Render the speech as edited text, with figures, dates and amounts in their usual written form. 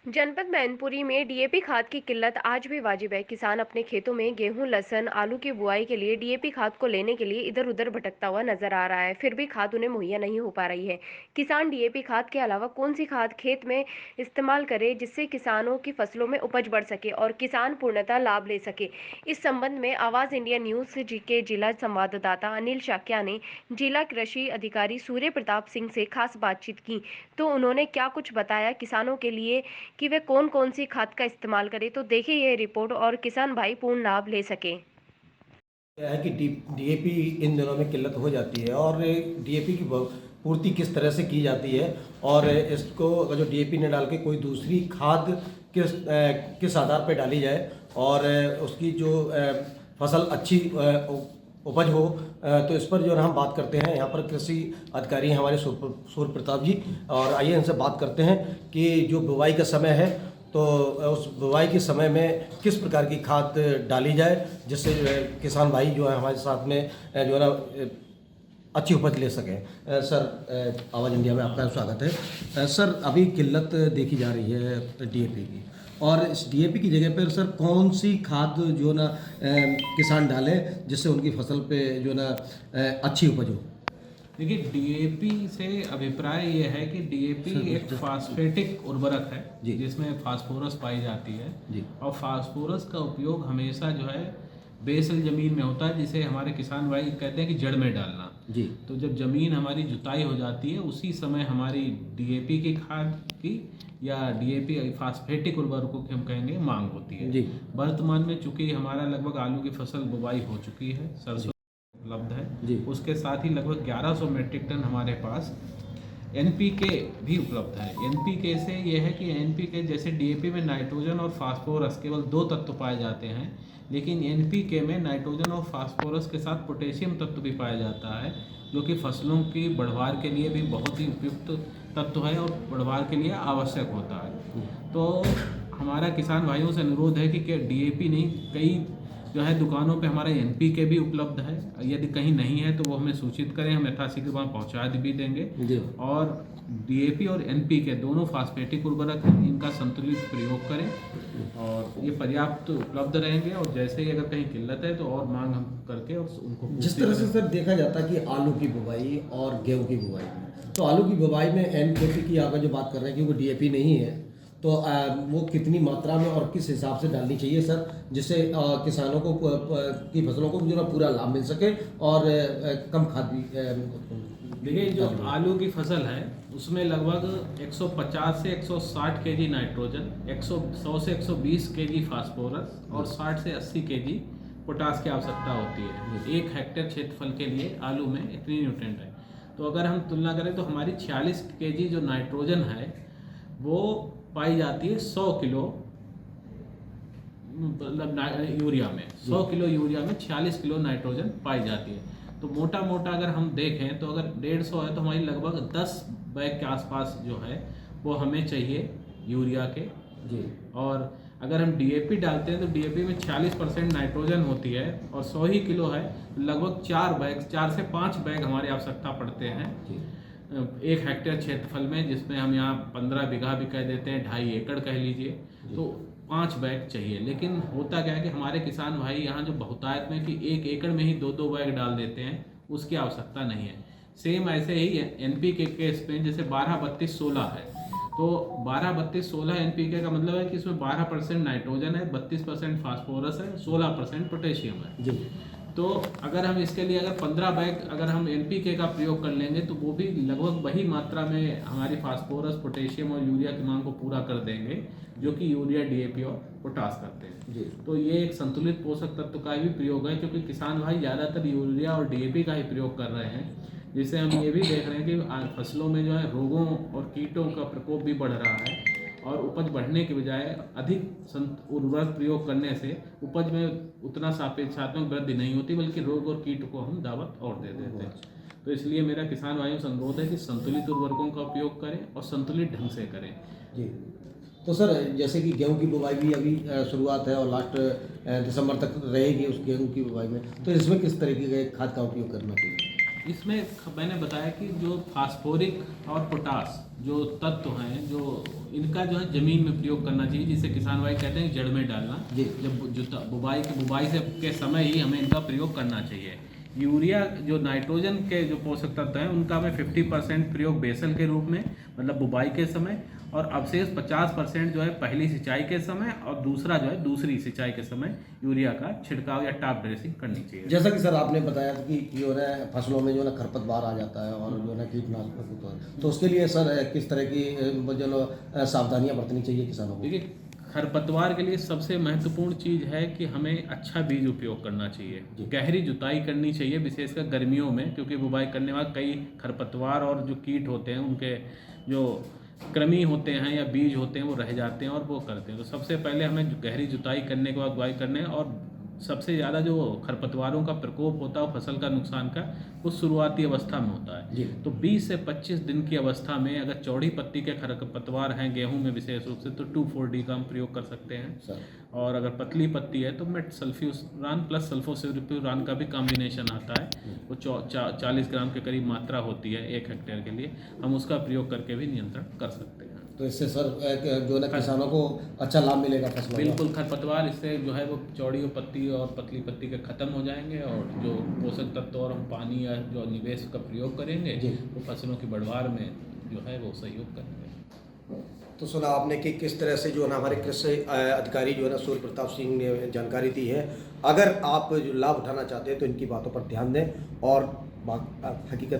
जनपद मैनपुरी में डीएपी खाद की किल्लत आज भी वाजिब है। किसान अपने खेतों में गेहूं, लहसुन, आलू की बुआई के लिए डीएपी खाद को लेने के लिए इधर-उधर भटकता हुआ नजर आ रहा है। फिर भी खाद उन्हें मुहैया नहीं हो पा रही है। किसान डीएपी खाद के अलावा कौन सी खाद खेत में इस्तेमाल करे जिससे किसानों की फसलों में उपज बढ़ सके और किसान पूर्णतः लाभ ले सके। इस संबंध में आवाज इंडिया न्यूज के जिला संवाददाता अनिल शाक्या ने जिला कृषि अधिकारी सूर्य प्रताप सिंह से खास बातचीत की। तो उन्होंने क्या कुछ बताया किसानों के लिए कि वे कौन कौन सी खाद का इस्तेमाल करें। तो देखिए यह रिपोर्ट और किसान भाई पूर्ण लाभ ले सके। क्या है कि डीएपी इन दिनों में किल्लत हो जाती है और डीएपी की पूर्ति किस तरह से की जाती है और इसको अगर जो डीएपी न डाल के कोई दूसरी खाद किस आधार पर डाली जाए और उसकी जो फसल अच्छी उपज हो, तो इस पर जो है हम बात करते हैं। यहाँ पर कृषि अधिकारी हैं हमारे सूर्य प्रताप जी, और आइए इनसे बात करते हैं कि जो बुवाई का समय है तो उस बुवाई के समय में किस प्रकार की खाद डाली जाए जिससे किसान भाई जो है हमारे साथ में जो है ना अच्छी उपज ले सकें। सर, आवाज़ इंडिया में आपका स्वागत है। सर, अभी किल्लत देखी जा रही है डीएपी की, और इस डीएपी की जगह पर सर कौन सी खाद जो ना किसान डालें जिससे उनकी फसल पे जो ना अच्छी उपज हो। देखिए, डीएपी से अभिप्राय ये है कि डीएपी एक फास्फेटिक उर्वरक है जिसमें फास्फोरस पाई जाती है जी। और फास्फोरस का उपयोग हमेशा जो है बेसल ज़मीन में होता है, जिसे हमारे किसान भाई कहते हैं कि जड़ में डालना जी। तो जब ज़मीन हमारी जुताई हो जाती है उसी समय हमारी डीएपी की खाद की या डीएपी फास्फेटिक उर्वरकों की हम कहेंगे मांग होती है जी। वर्तमान में चूँकि हमारा लगभग आलू की फसल बुवाई हो चुकी है, सरसों उपलब्ध है जी। उसके साथ ही लगभग 1100 मेट्रिक टन हमारे पास एनपीके भी उपलब्ध है। एनपीके से यह है कि एनपीके जैसे डीएपी में नाइट्रोजन और फास्फोरस केवल 2 तत्व पाए जाते हैं, लेकिन एनपीके में नाइट्रोजन और फास्फोरस के साथ पोटेशियम तत्व भी पाया जाता है, जो कि फसलों की बढ़वार के लिए भी बहुत ही उपयुक्त तत्व है और बढ़वार के लिए आवश्यक होता है। तो हमारा किसान भाइयों से अनुरोध है कि डीएपी नहीं, कई जो है दुकानों पे हमारा एनपीके भी उपलब्ध है। यदि कहीं नहीं है तो वो हमें सूचित करें, हम यथाशीघ्र वहाँ पहुँचा भी देंगे। और डीएपी और एनपीके दोनों फास्फेटिक उर्वरक हैं, इनका संतुलित प्रयोग करें और ये पर्याप्त उपलब्ध रहेंगे। और जैसे ही अगर कहीं किल्लत है तो और मांग हम करके और उनको जिस तरह से सर देखा जाता है कि आलू की बुवाई और गेहूं की बुवाई में, तो आलू की बुवाई में एनपीके की आप जो बात कर रहे हैं कि वो डीएपी नहीं है, तो वो कितनी मात्रा में और किस हिसाब से डालनी चाहिए सर, जिससे किसानों को की फसलों को जो ना पूरा लाभ मिल सके और कम खाद भी देखिए, जो आलू की फसल है उसमें लगभग 150 से 160 केजी नाइट्रोजन, 100 से 120 केजी फास्फोरस और 60 से 80 केजी पोटास की आवश्यकता होती है। 1 हेक्टेयर क्षेत्रफल के लिए आलू में इतनी न्यूट्रिएंट है। तो अगर हम तुलना करें तो हमारी 46 केजी जो नाइट्रोजन है वो पाई जाती है 100 किलो, मतलब यूरिया में 100 किलो यूरिया में 46 किलो नाइट्रोजन पाई जाती है। तो मोटा मोटा अगर हम देखें तो अगर 150 है तो हमारी लगभग 10 बैग के आसपास जो है वो हमें चाहिए यूरिया के जी। और अगर हम डीएपी डालते हैं तो डीएपी में 40% नाइट्रोजन होती है और 100 ही किलो है, लगभग 4 से 5 बैग हमारी आवश्यकता पड़ते हैं 1 हेक्टेयर क्षेत्रफल में, जिसमें हम यहाँ 15 बीघा भी कह देते हैं, 2.5 एकड़ कह लीजिए, तो 5 बैग चाहिए। लेकिन होता क्या है कि हमारे किसान भाई यहाँ जो बहुतायत में कि 1 एकड़ में ही 2-2 बैग डाल देते हैं, उसकी आवश्यकता नहीं है। सेम ऐसे ही एनपीके के इसमें जैसे 12-32-16 है, तो 12-32-16 एनपीके का मतलब है कि इसमें 12% नाइट्रोजन है, 32% फास्फोरस है, 16% पोटेशियम है जी। तो अगर हम इसके लिए अगर 15 बैग अगर हम एनपीके का प्रयोग कर लेंगे तो वो भी लगभग वही मात्रा में हमारी फास्फोरस, पोटेशियम और यूरिया की मांग को पूरा कर देंगे, जो कि यूरिया, डीएपी और पोटास करते हैं जी। तो ये एक संतुलित पोषक तत्व का भी प्रयोग है, क्योंकि किसान भाई ज़्यादातर यूरिया और डीएपी का ही प्रयोग कर रहे हैं, जिससे हम ये भी देख रहे हैं कि फसलों में जो है रोगों और कीटों का प्रकोप भी बढ़ रहा है और उपज बढ़ने के बजाय अधिक उर्वरक प्रयोग करने से उपज में उतना सापेक्षात्मक वृद्धि नहीं होती, बल्कि रोग और कीट को हम दावत और दे देते हैं। तो इसलिए मेरा किसान भाइयों से अनुरोध है कि संतुलित उर्वरकों का उपयोग करें और संतुलित ढंग से करें जी। तो सर, जैसे कि गेहूं की बुवाई भी अभी शुरुआत है और लास्ट दिसंबर तक रहेगी उस गेहूं की बुवाई में, तो इसमें किस तरीके के खाद का उपयोग करना चाहिए? इसमें मैंने बताया कि जो फास्फोरिक और पोटास जो तत्व हैं, जो इनका जो है ज़मीन में प्रयोग करना चाहिए, जिसे किसान भाई कहते हैं जड़ में डालना। जी। जब जो बुबाई से के समय ही हमें इनका प्रयोग करना चाहिए। यूरिया जो नाइट्रोजन के जो पोषक तत्व हैं उनका हमें 50% प्रयोग बेसल के रूप में, मतलब बुबाई के समय, और अवशेष 50% जो है पहली सिंचाई के समय, और दूसरा जो है दूसरी सिंचाई के समय यूरिया का छिड़काव या टॉप ड्रेसिंग करनी चाहिए। जैसा कि सर आपने बताया कि जो है फसलों में जो है खरपतवार आ जाता है और जो है कीटनाशक होता है, तो उसके लिए सर किस तरह की जो सावधानियां बरतनी चाहिए किसानों को? देखिए, खरपतवार के लिए सबसे महत्वपूर्ण चीज़ है कि हमें अच्छा बीज उपयोग करना चाहिए, गहरी जुताई करनी चाहिए, विशेषकर गर्मियों में, क्योंकि बुवाई करने बाद कई खरपतवार और जो कीट होते हैं उनके जो कृमि होते हैं या बीज होते हैं वो रह जाते हैं और वो करते हैं। तो सबसे पहले हमें गहरी जुताई करने के बाद बुवाई करने, और सबसे ज़्यादा जो खरपतवारों का प्रकोप होता है फसल का नुकसान का, वो शुरुआती अवस्था में होता है। तो 20 से 25 दिन की अवस्था में अगर चौड़ी पत्ती के खरपतवार हैं गेहूं में विशेष रूप से, तो 2,4-D का हम प्रयोग कर सकते हैं सर। और अगर पतली पत्ती है तो मेट सल्फ्यूरान प्लस सल्फोसिल्फ्यूरान का भी कॉम्बिनेशन आता है, वो 40 ग्राम के करीब मात्रा होती है 1 हेक्टेयर के लिए, हम उसका प्रयोग करके भी नियंत्रण कर सकते हैं। तो इससे सर जो है किसानों को अच्छा लाभ मिलेगा फसलों का? बिल्कुल, खरपतवार इससे जो है वो चौड़ी पत्ती और पतली पत्ती के ख़त्म हो जाएंगे, और जो पोषक तत्व और हम पानी या जो निवेश का प्रयोग करेंगे वो फसलों की बढ़वार में जो है वो सहयोग करेंगे। तो सुना आपने कि किस तरह से जो है ना हमारे कृषि अधिकारी जो है ना सूर्य प्रताप सिंह ने जानकारी दी है। अगर आप जो लाभ उठाना चाहते हैं तो इनकी बातों पर ध्यान दें और हकीकत का